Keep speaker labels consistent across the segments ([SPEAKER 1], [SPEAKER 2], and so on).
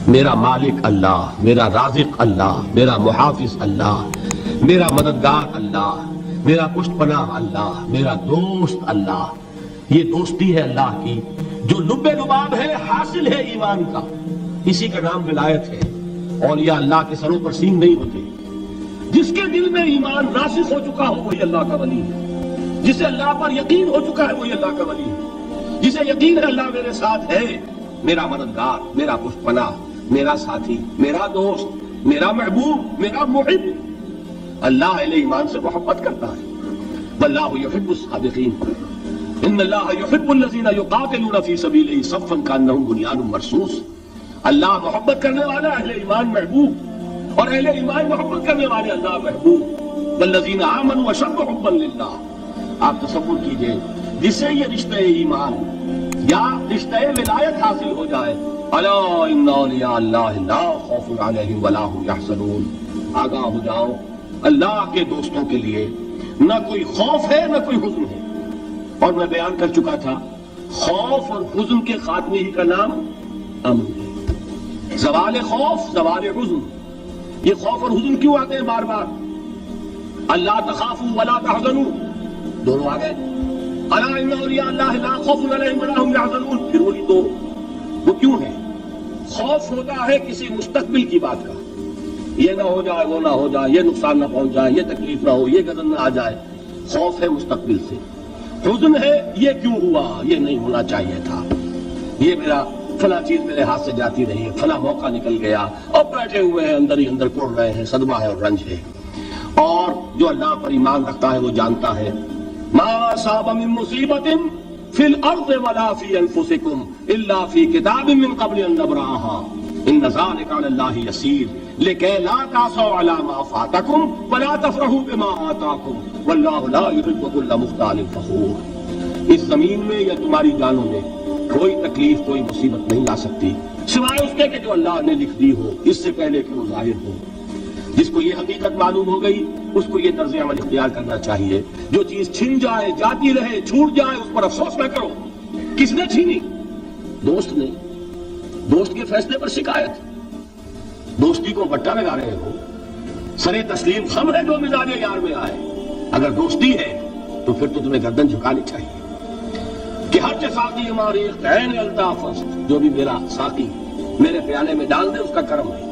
[SPEAKER 1] میرا مالک اللہ، میرا رازق اللہ، میرا محافظ اللہ، میرا مددگار اللہ، میرا پشت پناہ اللہ، میرا دوست اللہ. یہ دوستی ہے اللہ کی جو لب لباب ہے، حاصل ہے ایمان کا. اسی کا نام ولایت ہے. اولیاء اللہ کے سروں پر سینگ نہیں ہوتے. جس کے دل میں ایمان راسخ ہو چکا ہو وہی اللہ کا ولی ہے. جسے اللہ پر یقین ہو چکا ہے وہی اللہ کا ولی ہے. جسے یقین ہے اللہ میرے ساتھ ہے، میرا مددگار، میرا پشت پناہ، میرا ساتھی، میرا دوست، میرا محبوب، میرا محب. اللہ اہل ایمان سے محبت کرتا ہے. واللہ یحب الصادقین. ان اللہ یحب الذین یقاتلون فی سبیلہ صفا کانہم بنیان مرصوص. اللہ محبت کرنے والا، اہل ایمان محبوب، اور اہل ایمان محبت کرنے والے اللہ محبوب. والذین آمنوا اشد حبا للہ. آپ تصور کیجئے جسے یہ رشتہ ایمان یا رشتہ ولایت حاصل ہو جائے، الا ان اولیاء اللہ لا خوف علیہم ولا هم یحزنون. آگاہ ہو جاؤ، اللہ کے دوستوں کے لیے نہ کوئی خوف ہے نہ کوئی حزن ہے. اور میں بیان کر چکا تھا، خوف اور حزن کے خاتمے ہی کا نام امن ہے. زوال خوف، زوال حزن. یہ خوف اور حزن کیوں آتے ہیں بار بار؟ اللہ تخافوا ولا تحزنوا، دونوں آ گئے. الا ان اولیاء اللہ لا خوف علیہم ولا هم یحزنون، پھر وہی دو. وہ کیوں ہے؟ خوف ہوتا ہے کسی مستقبل کی بات کا، یہ نہ ہو جائے، وہ نہ ہو جائے، یہ نقصان نہ پہنچ جائے، یہ تکلیف نہ ہو، یہ غضب نہ آ جائے. خوف ہے مستقبل سے. حزن ہے یہ کیوں ہوا، یہ نہیں ہونا چاہیے تھا، یہ میرا فلاں چیز میرے ہاتھ سے جاتی رہی، فلاں موقع نکل گیا، اور بیٹھے ہوئے ہیں اندر ہی اندر کوڑ رہے ہیں. صدمہ ہے اور رنج ہے. اور جو اللہ پر ایمان رکھتا ہے وہ جانتا ہے ما اصاب من مصیبت فی الارض ولا فی انفسکم الا فی کتاب من قبل ان نبرأها ان ذلک علی اللہ یسیر لکی لا تعصوا علی ما فاتکم ولا تفرحوا بما آتاکم واللہ لا یحب کل مختال فخور. اس زمین میں یا تمہاری جانوں میں کوئی تکلیف، کوئی مصیبت نہیں آ سکتی سوائے اس کے کہ جو اللہ نے لکھ دی ہو، اس سے پہلے کہ وہ ظاہر ہو. جس کو یہ حقیقت معلوم ہو گئی اس کو یہ طرز عمل اختیار کرنا چاہیے. جو چیز چھن جائے، جاتی رہے، چھوٹ جائے، اس پر افسوس نہ کرو. کس نے چھینی؟ دوست نے. دوست کے فیصلے پر شکایت. دوستی کو بٹا لگا رہے ہو. سرے تسلیم خم ہے جو مزاج یار میں آئے. اگر دوستی ہے تو پھر تو تمہیں گردن جھکانی چاہیے کہ ہر ساقی ہماری عین الطاف، جو بھی میرا ساقی میرے پیالے میں ڈال دے اس کا کرم ہے.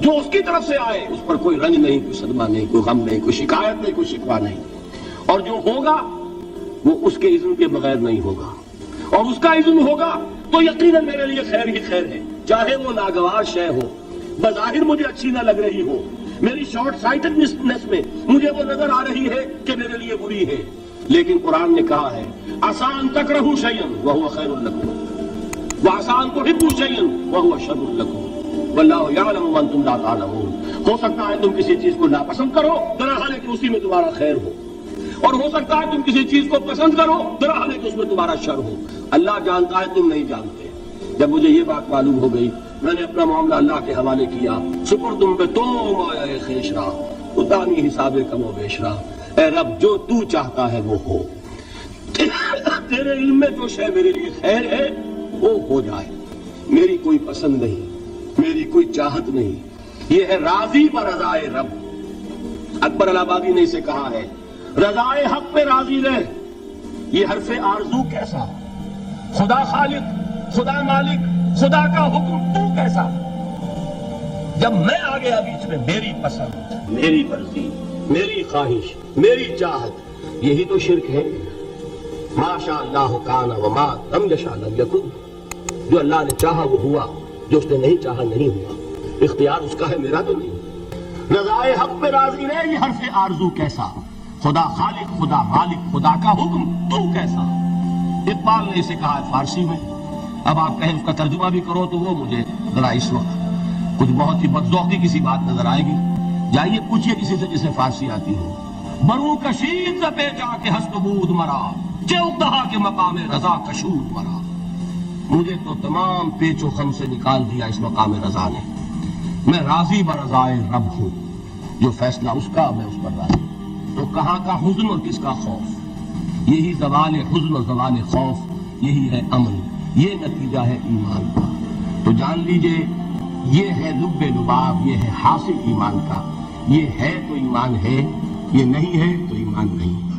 [SPEAKER 1] جو اس کی طرف سے آئے اس پر کوئی رنج نہیں، کوئی صدمہ نہیں، کوئی غم نہیں، کوئی شکایت نہیں، کوئی شکوہ نہیں. اور جو ہوگا وہ اس کے اذن کے بغیر نہیں ہوگا، اور اس کا اذن ہوگا تو یقیناً میرے لیے خیر ہی خیر ہے. چاہے وہ ناگوار شے ہو، بظاہر مجھے اچھی نہ لگ رہی ہو، میری شارٹ سائٹڈنس میں مجھے وہ نظر آ رہی ہے کہ میرے لیے بری ہے، لیکن قرآن نے کہا ہے عسیٰ ان تکرہوا شیئا وہو خیر لکم وعسیٰ ان تحبوا شیئا وہو شر لکم واللہ یعلم وانتم لا تعلمون. ہو سکتا ہے تم کسی چیز کو ناپسند کرو، درحال ہے کہ اسی میں تمہارا خیر ہو، اور ہو سکتا ہے تم کسی چیز کو پسند کرو، درحال ہے کہ اس میں تمہارا شر ہو. اللہ جانتا ہے، تم نہیں جانتے. جب مجھے یہ بات معلوم ہو گئی میں نے اپنا معاملہ اللہ کے حوالے کیا. سپردم پہ تو مایا خیش راہ اتانی حساب کم و بیش راہ. اے رب جو تو چاہتا ہے وہ ہو. تیرے علم میں جو شے میرے لیے خیر ہے وہ ہو جائے. میری کوئی پسند نہیں، میری کوئی چاہت نہیں. یہ ہے راضی برضائے رب. اکبر الہآبادی نے اسے کہا ہے رضائے حق پہ راضی رہ. یہ حرف آرزو کیسا؟ خدا خالق، خدا مالک، خدا کا حکم تو کیسا؟ جب میں آ گیا بیچ میں میری پسند، میری مرضی، میری خواہش، میری چاہت، یہی تو شرک ہے. ما شاء اللہ کان وما لم یشاء لم یکن. جو اللہ نے چاہا وہ ہوا، جو اس نے نہیں چاہا نہیں ہوا. اختیار اس کا ہے، میرا تو نہیں. رضائے حق پہ راضی رہے، یہ حرف آرزو کیسا؟ خدا خالق، خدا مالک، خدا کا حکم تو کیسا؟ اقبال نے اسے کہا ہے فارسی میں. اب آپ کہیں اس کا ترجمہ بھی کرو تو وہ مجھے ذرا اس وقت کچھ بہت ہی بدذوقی کسی بات نظر آئے گی. جائیے پوچھئے کسی سے جسے فارسی آتی ہو. برو کشید ز پیچا کے ہست بود مرا چه اقدہا کے مقام رضا کشود مرا. مجھے تو تمام پیچ و خم سے نکال دیا اس مقام رضا نے. میں راضی برضائے رب ہوں، جو فیصلہ اس کا میں اس پر راضی. تو کہاں کا حزن اور کس کا خوف؟ یہی زوال حزن اور زوال خوف، یہی ہے امن. یہ نتیجہ ہے ایمان کا. تو جان لیجئے یہ ہے لب لباب، یہ ہے حاصل ایمان کا. یہ ہے تو ایمان ہے، یہ نہیں ہے تو ایمان نہیں.